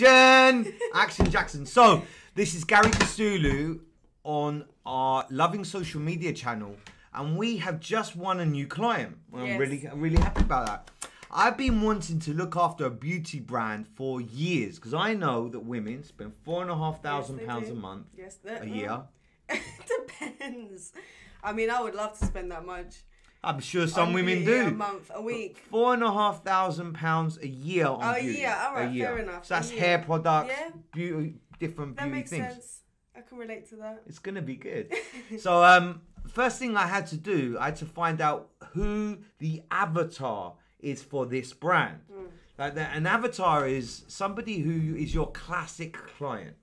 Action! Action Jackson. So, this is Gary Kasulu on our Loving Social Media channel, and we have just won a new client. I'm really happy about that. I've been wanting to look after a beauty brand for years because I know that women spend £4,500 a month, a year. It depends. I mean, I would love to spend that much. I'm sure some women do. A month, a week. £4,500 a year on beauty. A year, all right, fair enough. So that's hair products, beauty, different beauty things. That makes sense. I can relate to that. It's going to be good. So, first thing I had to do, I had to find out who the avatar is for this brand. Like an avatar is somebody who is your classic client.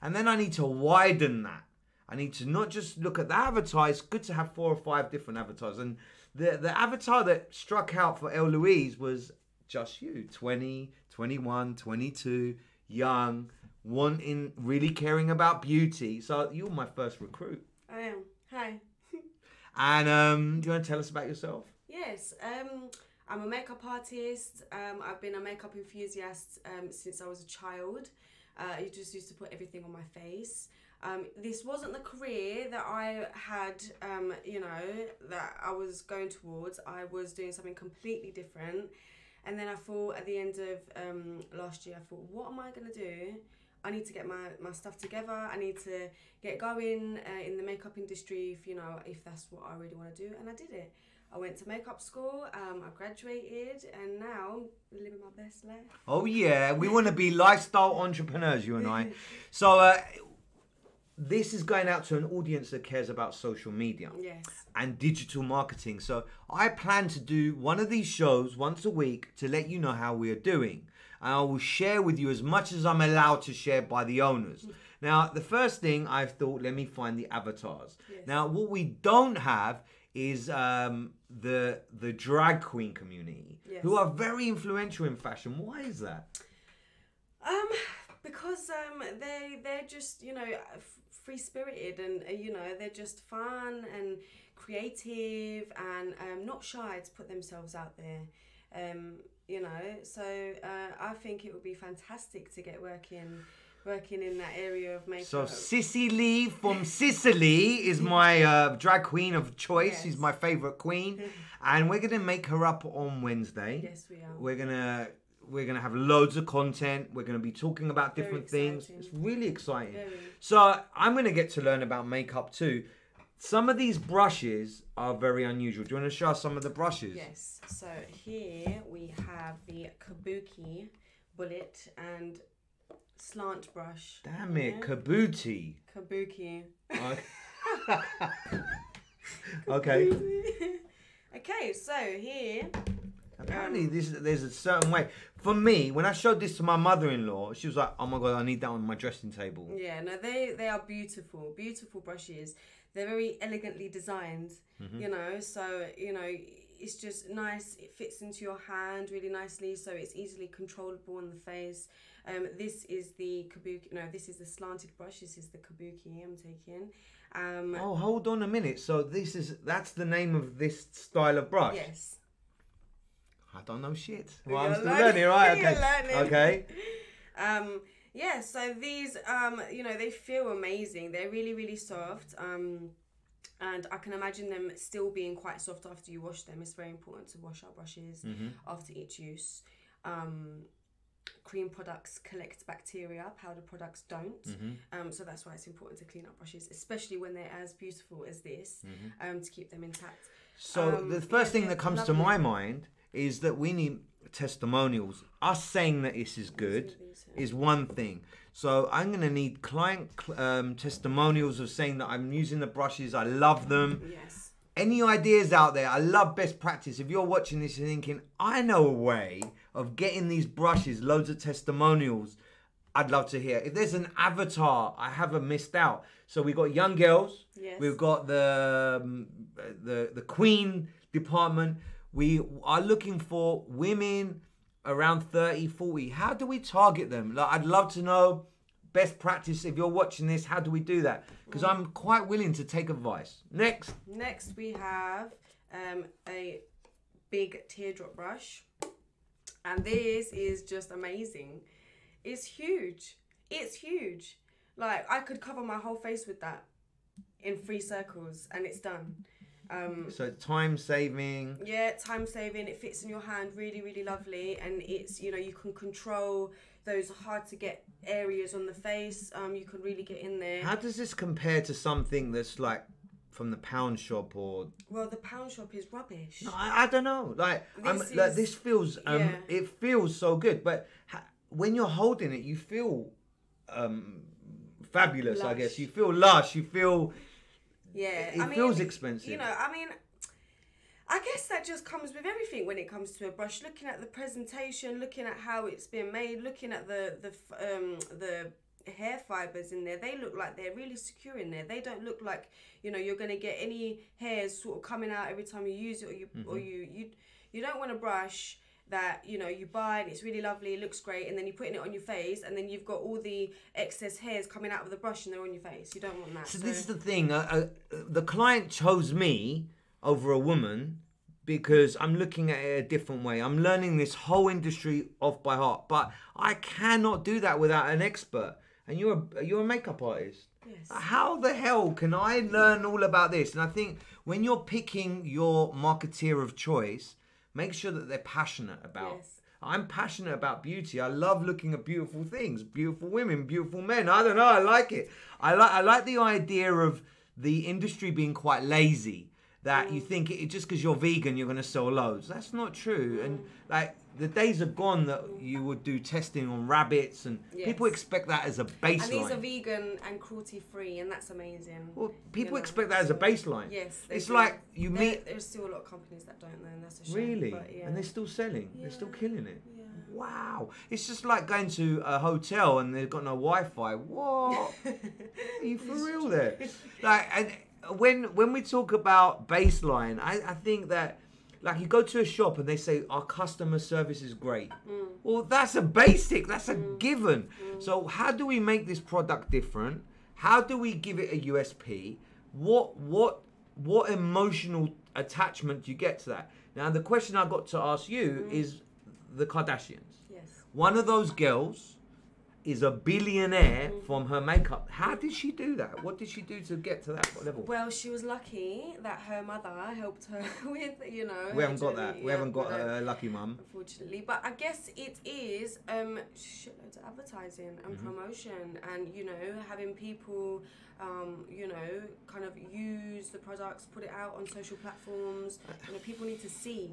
And then I need to widen that. I need to not just look at the avatar. It's good to have 4 or 5 different avatars. And the avatar that struck out for El Louise was just you. 20, 21, 22, young, wanting, really caring about beauty. So you're my first recruit. I am. Hi. And do you want to tell us about yourself? Yes. I'm a makeup artist. I've been a makeup enthusiast since I was a child. I just used to put everything on my face. This wasn't the career that I had, you know, that I was going towards. I was doing something completely different. And then I thought at the end of last year, I thought, what am I going to do? I need to get my stuff together. I need to get going in the makeup industry, if that's what I really want to do. And I did it. I went to makeup school, I graduated, and now I'm living my best life. Oh yeah, we want to be lifestyle entrepreneurs, you and I. So this is going out to an audience that cares about social media and digital marketing. So I plan to do one of these shows once a week to let you know how we are doing. And I will share with you as much as I'm allowed to share by the owners. Now, the first thing I've thought, let me find the avatars. Now, what we don't have is the drag queen community, who are very influential in fashion. Why is that? Because they're just, free spirited, and they're just fun and creative and not shy to put themselves out there. So I think it would be fantastic to get working in that area of makeup. So Sissy Lee from Sicily is my drag queen of choice. She's my favourite queen. And we're going to make her up on Wednesday. Yes, we are. We're gonna have loads of content. We're going to be talking about different things. It's really exciting. Very. So I'm going to get to learn about makeup too. Some of these brushes are very unusual. Do you want to show us some of the brushes? Yes. So here we have the Kabuki bullet and slant brush. Damn it, Kabuki. Kabuki. Okay. Okay, so here. Apparently, there's a certain way. For me, when I showed this to my mother-in-law, she was like, "Oh my god, I need that on my dressing table." Yeah, no, they are beautiful brushes. They're very elegantly designed, So it's just nice. It fits into your hand really nicely, so it's easily controllable on the face. This is the Kabuki. No, this is the slanted brush. This is the Kabuki I'm taking. Oh, hold on a minute. So that's the name of this style of brush. Yes. I don't know shit. Well, I'm still learning, right? Okay. Yeah, so these, they feel amazing. They're really, really soft. And I can imagine them still being quite soft after you wash them. It's very important to wash our brushes after each use. Cream products collect bacteria, powder products don't. So that's why it's important to clean up brushes, especially when they're as beautiful as this, to keep them intact. So the first thing that comes to my mind is that we need testimonials. Us saying that this is good is one thing. So I'm going to need client testimonials of saying that I'm using the brushes, I love them. Yes. Any ideas out there? I love best practice. If you're watching this and thinking, I know a way of getting these brushes, loads of testimonials, I'd love to hear. If there's an avatar I haven't missed out. So we've got young girls. Yes. We've got the Queen department. We are looking for women around 30, 40. How do we target them? Like, I'd love to know best practice. If you're watching this, how do we do that? Because I'm quite willing to take advice. Next we have a big teardrop brush. And this is just amazing. is huge. It's huge. Like, I could cover my whole face with that in 3 circles and it's done. So time saving. Yeah, time saving. It fits in your hand really, really lovely. And it's, you know, you can control those hard to get areas on the face. You can really get in there. How does this compare to something that's like from the pound shop or? Well, the pound shop is rubbish. No, I don't know. Like, this feels, it feels so good. But when you're holding it, you feel fabulous, lush. I guess. You feel lush. You feel... Yeah, it feels expensive. You know, I mean, I guess that just comes with everything when it comes to a brush. Looking at the presentation, looking at how it's been made, looking at the hair fibers in there. They look like they're really secure in there. They don't look like, you know, you're gonna get any hairs sort of coming out every time you use it, or you don't want a brush that, you know, you buy and it's really lovely, it looks great, and then you're putting it on your face and then you've got all the excess hairs coming out of the brush and they're on your face. You don't want that. So this is the thing, the client chose me over a woman because I'm looking at it a different way. I'm learning this whole industry off by heart, but I cannot do that without an expert. And you're a makeup artist. Yes. How the hell can I learn all about this? And I think when you're picking your marketeer of choice, make sure that they're passionate about. Yes. I'm passionate about beauty. I love looking at beautiful things, beautiful women, beautiful men. I don't know. I like it. I like the idea of the industry being quite lazy. That you think just because you're vegan, you're going to sell loads. That's not true. And like the days are gone that you would do testing on rabbits, and people expect that as a baseline. And these are vegan and cruelty free, and that's amazing. Well, people expect that as a baseline. Yes, it's like you meet. There's still a lot of companies that don't know, and that's a shame. Really, but, and they're still selling. They're still killing it. Yeah. Wow, it's just like going to a hotel and they've got no Wi-Fi. What? Are you for real there? Like, and when we talk about baseline, I think that, like, you go to a shop and they say our customer service is great. Well, that's a basic, that's a given. So how do we make this product different? How do we give it a USP? What emotional attachment do you get to that? Now, the question I got to ask you is the Kardashians. Yes. One of those girls is a billionaire from her makeup. How did she do that? What did she do to get to that level? Well, she was lucky that her mother helped her with, you know. We haven't got that. We haven't got a lucky mum. Unfortunately. But I guess it is shitloads of advertising and promotion and, you know, having people, you know, kind of use the products, put it out on social platforms. You know, people need to see.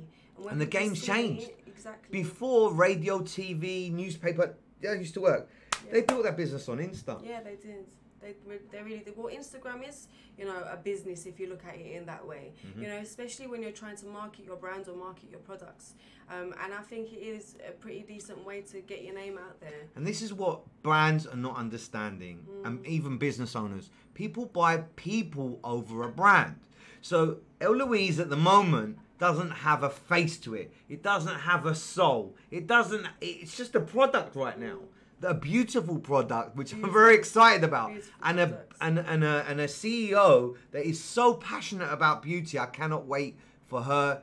And the game's changed. Exactly. Before radio, TV, newspaper, that used to work. Yeah. They built that business on Insta. Yeah, they did. They really did. Well, Instagram is, you know, a business if you look at it in that way. You know, especially when you're trying to market your brand or market your products. And I think it is a pretty decent way to get your name out there. And this is what brands are not understanding, and even business owners. People buy people over a brand. So Eloise at the moment doesn't have a face to it. It doesn't have a soul. It's just a product right now. A beautiful product, which I'm very excited about. And a CEO that is so passionate about beauty. I cannot wait for her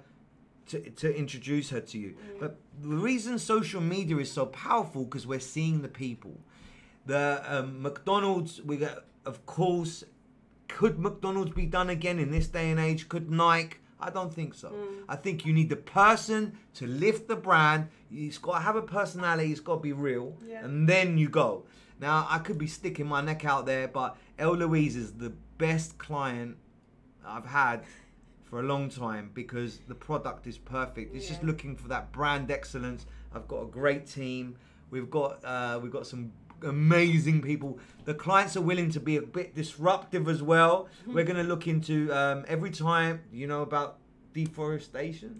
to introduce her to you. But the reason social media is so powerful, because we're seeing the people. The McDonald's, we got, of course, could McDonald's be done again in this day and age? Could Nike? I don't think so. I think you need the person to lift the brand. It's got to have a personality. It's got to be real. Yeah. And then you go. Now, I could be sticking my neck out there, but Eloise is the best client I've had for a long time because the product is perfect. It's just looking for that brand excellence. I've got a great team. We've got some amazing people. The clients are willing to be a bit disruptive as well. We're going to look into every time, you know, about deforestation.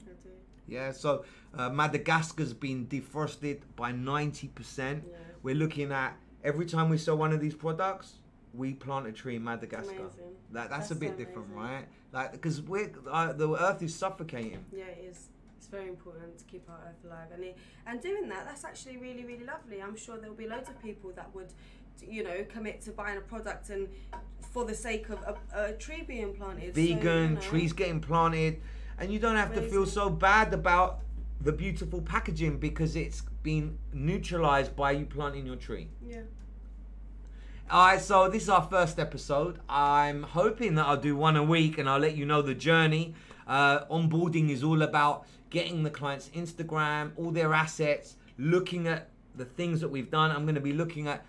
Yeah, so Madagascar's been deforested by 90%. We're looking at every time we sell one of these products, we plant a tree in Madagascar. That's a bit different, right? Like, because the earth is suffocating. Yeah, it is. It's very important to keep our earth alive, and doing that's actually really, really lovely. I'm sure there'll be loads of people that would, you know, commit to buying a product and for the sake of a tree being planted. Vegan, so, you know, trees getting planted, and you don't have to feel so bad about the beautiful packaging because it's been neutralized by you planting your tree. Yeah. Alright, so this is our first episode. I'm hoping that I'll do one a week and I'll let you know the journey. Onboarding is all about getting the client's Instagram, all their assets, looking at the things that we've done. I'm going to be looking at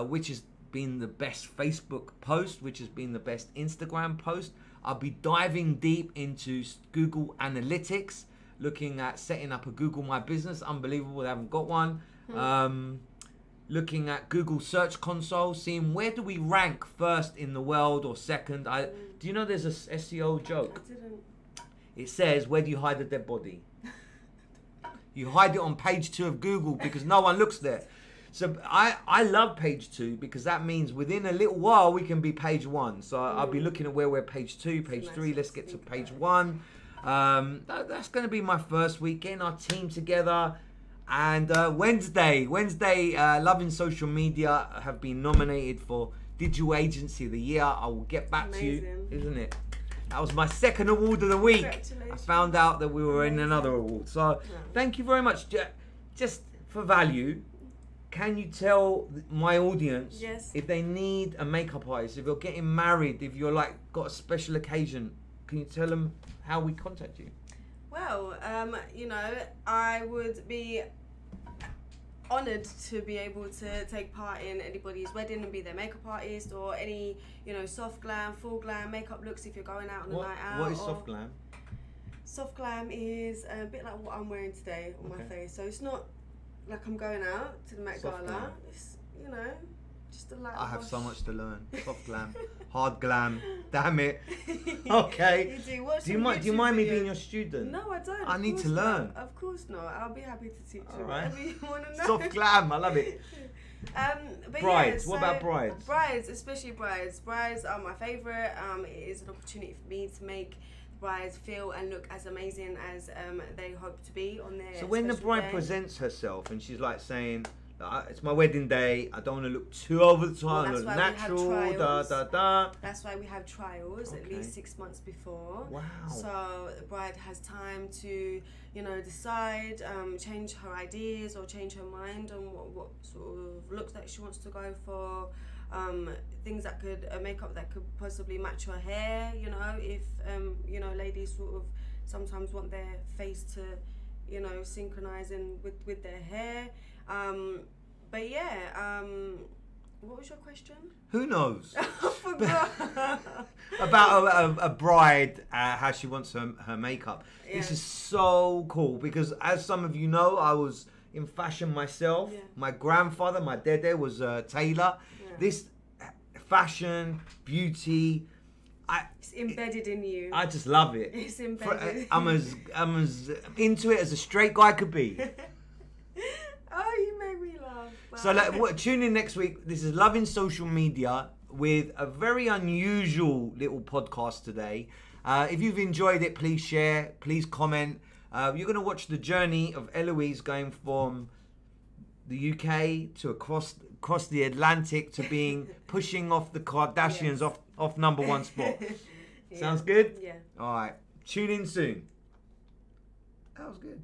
which has been the best Facebook post, which has been the best Instagram post. I'll be diving deep into Google Analytics, looking at setting up a Google My Business. Unbelievable, they haven't got one. Looking at Google Search Console, seeing where do we rank first in the world or second. Do you know there's a SEO joke? I didn't. It says, where do you hide a dead body? You hide it on page 2 of Google because no one looks there. So I love page 2 because that means within a little while we can be page 1. So I'll be looking at where we're page 2, page 3. Let's get to page 1. That's going to be my first week, getting our team together. And Wednesday, Loving Social Media have been nominated for Digital Agency of the Year. I will get back to you, isn't it? That was my second award of the week. I found out that we were in another award. So thank you very much. Just for value, can you tell my audience if they need a makeup artist, if you're getting married, if you're like got a special occasion, can you tell them how we contact you? Well, you know, I would be honoured to be able to take part in anybody's wedding and be their makeup artist, or any, you know, soft glam, full glam makeup looks if you're going out on a night out. What is soft glam? Soft glam is a bit like what I'm wearing today on my face. So it's not like I'm going out to the Met Gala. It's, you know, just a light I have wash. so much to learn. Soft glam, hard glam. Damn it. Okay. You do. Do you mind me being your student? No, I don't. I need to learn. Of course not. I'll be happy to teach you. All right. Whatever you want to know. Soft glam. I love it. But Brides. Yeah, What about brides? Brides, especially brides. Brides are my favourite. It is an opportunity for me to make brides feel and look as amazing as they hope to be on their. So when the bride day. presents herself and she's like saying, it's my wedding day, I don't want to look too over the top, look natural, That's why we have trials at least 6 months before. Wow. So the bride has time to, you know, decide, change her ideas or change her mind on what sort of looks that she wants to go for. Things that could makeup that could possibly match her hair. You know, if you know, ladies sort of sometimes want their face to, you know, synchronize in with their hair. But yeah, what was your question? Who knows? I forgot. About a bride, how she wants her makeup. Yeah. This is so cool because, as some of you know, I was in fashion myself. Yeah. My grandfather, my dede, was a tailor. Yeah. This fashion, beauty, it's embedded in you. I just love it. It's embedded. I'm as into it as a straight guy could be. Oh, you made me laugh. Wow. So tune in next week. This is Loving Social Media with a very unusual little podcast today. If you've enjoyed it, please share, please comment. You're going to watch the journey of Eloise going from the UK to across the Atlantic to being pushing off the Kardashians off number 1 spot. Sounds good? Yeah. All right. Tune in soon. That was good.